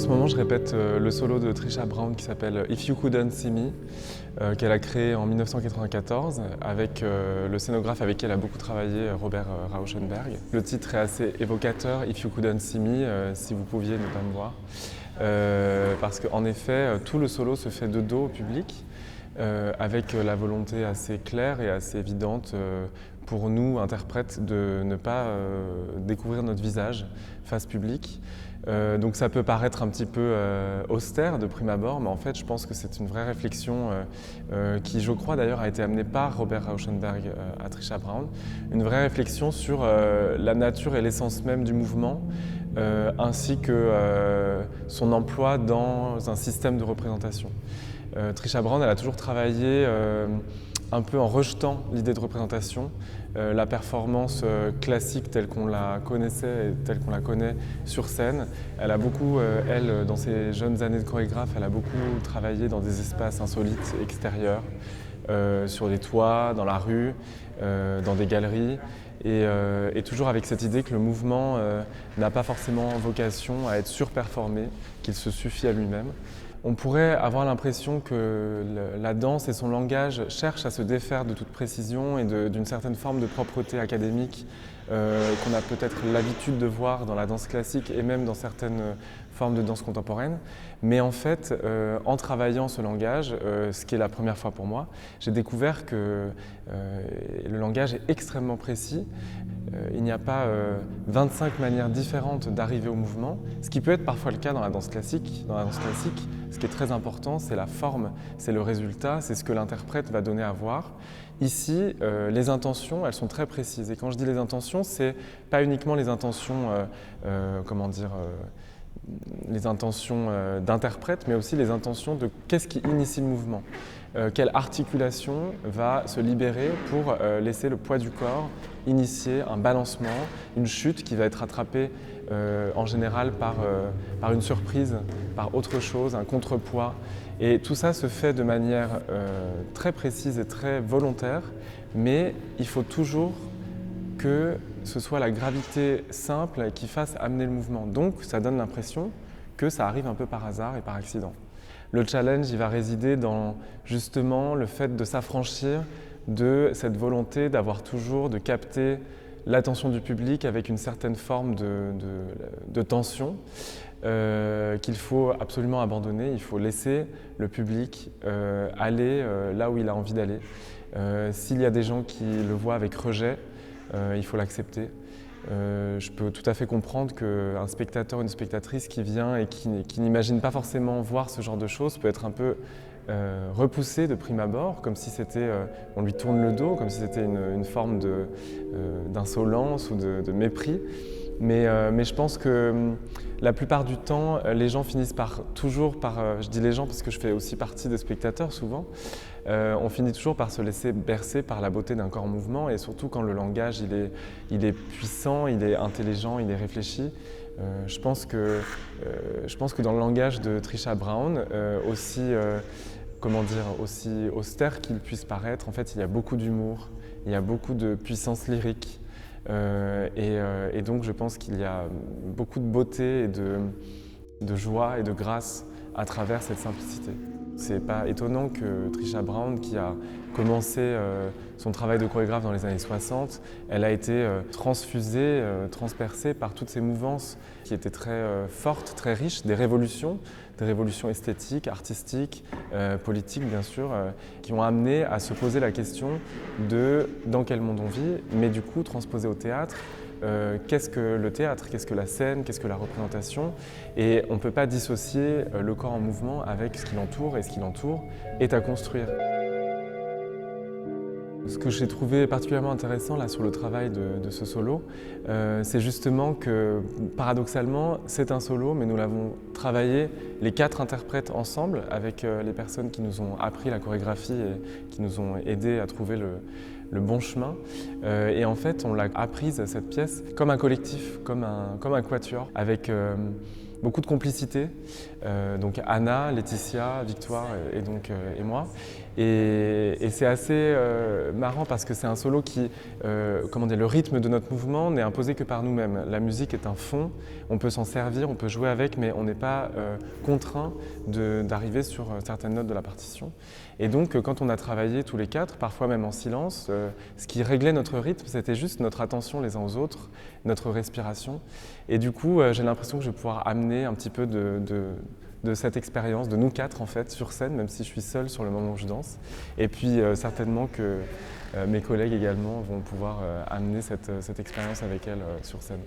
ce moment, je répète le solo de Trisha Brown qui s'appelle If You Couldn't See Me, qu'elle a créé en 1994 avec le scénographe avec qui elle a beaucoup travaillé, Robert Rauschenberg. Le titre est assez évocateur, If You Couldn't See Me, si vous pouviez ne pas me voir. Parce qu'en effet, tout le solo se fait de dos au public, avec la volonté assez claire et assez évidente pour nous, interprètes, de ne pas découvrir notre visage face public. Donc ça peut paraître un petit peu austère de prime abord, mais en fait je pense que c'est une vraie réflexion qui, je crois d'ailleurs, a été amenée par Robert Rauschenberg à Trisha Brown. Une vraie réflexion sur la nature et l'essence même du mouvement, ainsi que son emploi dans un système de représentation. Trisha Brown, elle a toujours travaillé un peu en rejetant l'idée de représentation, la performance classique telle qu'on la connaissait et telle qu'on la connaît sur scène. Elle a beaucoup, dans ses jeunes années de chorégraphe, elle a beaucoup travaillé dans des espaces insolites extérieurs, sur des toits, dans la rue, dans des galeries. Et toujours avec cette idée que le mouvement n'a pas forcément vocation à être surperformé, qu'il se suffit à lui-même. On pourrait avoir l'impression que la danse et son langage cherchent à se défaire de toute précision et d'une certaine forme de propreté académique qu'on a peut-être l'habitude de voir dans la danse classique et même dans certaines formes de danse contemporaine. Mais en fait, en travaillant ce langage, ce qui est la première fois pour moi, j'ai découvert que le langage est extrêmement précis. Il n'y a pas 25 manières différentes d'arriver au mouvement, ce qui peut être parfois le cas dans la danse classique. Dans la danse classique, ce qui est très important, c'est la forme, c'est le résultat, c'est ce que l'interprète va donner à voir. Ici, les intentions, elles sont très précises. Et quand je dis les intentions, c'est pas uniquement les intentions, les intentions d'interprète, mais aussi les intentions de qu'est-ce qui initie le mouvement. Quelle articulation va se libérer pour laisser le poids du corps initier un balancement, une chute qui va être attrapée en général par une surprise, par autre chose, un contrepoids. Et tout ça se fait de manière très précise et très volontaire, mais il faut toujours que ce soit la gravité simple qui fasse amener le mouvement. Donc ça donne l'impression que ça arrive un peu par hasard et par accident. Le challenge, il va résider dans justement le fait de s'affranchir de cette volonté d'avoir toujours, de capter l'attention du public avec une certaine forme de tension qu'il faut absolument abandonner. Il faut laisser le public aller là où il a envie d'aller. S'il y a des gens qui le voient avec rejet, il faut l'accepter. Je peux tout à fait comprendre qu'un spectateur, une spectatrice qui vient et qui n'imagine pas forcément voir ce genre de choses peut être un peu repoussé de prime abord, comme si c'était, on lui tourne le dos, comme si c'était une forme d'insolence ou de mépris. Mais je pense que la plupart du temps, les gens finissent toujours par, je dis les gens parce que je fais aussi partie des spectateurs souvent, on finit toujours par se laisser bercer par la beauté d'un corps en mouvement, et surtout quand le langage il est puissant, il est intelligent, il est réfléchi. Je pense que dans le langage de Trisha Brown, aussi austère qu'il puisse paraître, en fait il y a beaucoup d'humour, il y a beaucoup de puissance lyrique. Et donc je pense qu'il y a beaucoup de beauté et de joie et de grâce à travers cette simplicité. C'est pas étonnant que Trisha Brown, qui a commencé son travail de chorégraphe dans les années 60, elle a été transfusée, transpercée par toutes ces mouvances qui étaient très fortes, très riches, des révolutions esthétiques, artistiques, politiques bien sûr, qui ont amené à se poser la question de dans quel monde on vit, mais du coup transposé au théâtre. Qu'est-ce que le théâtre, qu'est-ce que la scène, qu'est-ce que la représentation? Et on ne peut pas dissocier le corps en mouvement avec ce qui l'entoure, et ce qui l'entoure est à construire. Ce que j'ai trouvé particulièrement intéressant là sur le travail de ce solo, c'est justement que paradoxalement c'est un solo, mais nous l'avons travaillé les 4 interprètes ensemble avec les personnes qui nous ont appris la chorégraphie et qui nous ont aidés à trouver le bon chemin. Et en fait on l'a apprise cette pièce comme un collectif, comme un quatuor, avec beaucoup de complicité, donc Anna, Laetitia, Victoire et moi. Et c'est assez marrant parce que c'est un solo qui, comment dire, le rythme de notre mouvement n'est imposé que par nous-mêmes. La musique est un fond, on peut s'en servir, on peut jouer avec, mais on n'est pas contraint d'arriver sur certaines notes de la partition. Et donc, quand on a travaillé tous les quatre, parfois même en silence, ce qui réglait notre rythme, c'était juste notre attention les uns aux autres, notre respiration. Et du coup, j'ai l'impression que je vais pouvoir amener un petit peu de cette expérience, de nous quatre en fait, sur scène, même si je suis seule sur le moment où je danse. Et puis certainement que mes collègues également vont pouvoir amener cette expérience avec elles sur scène.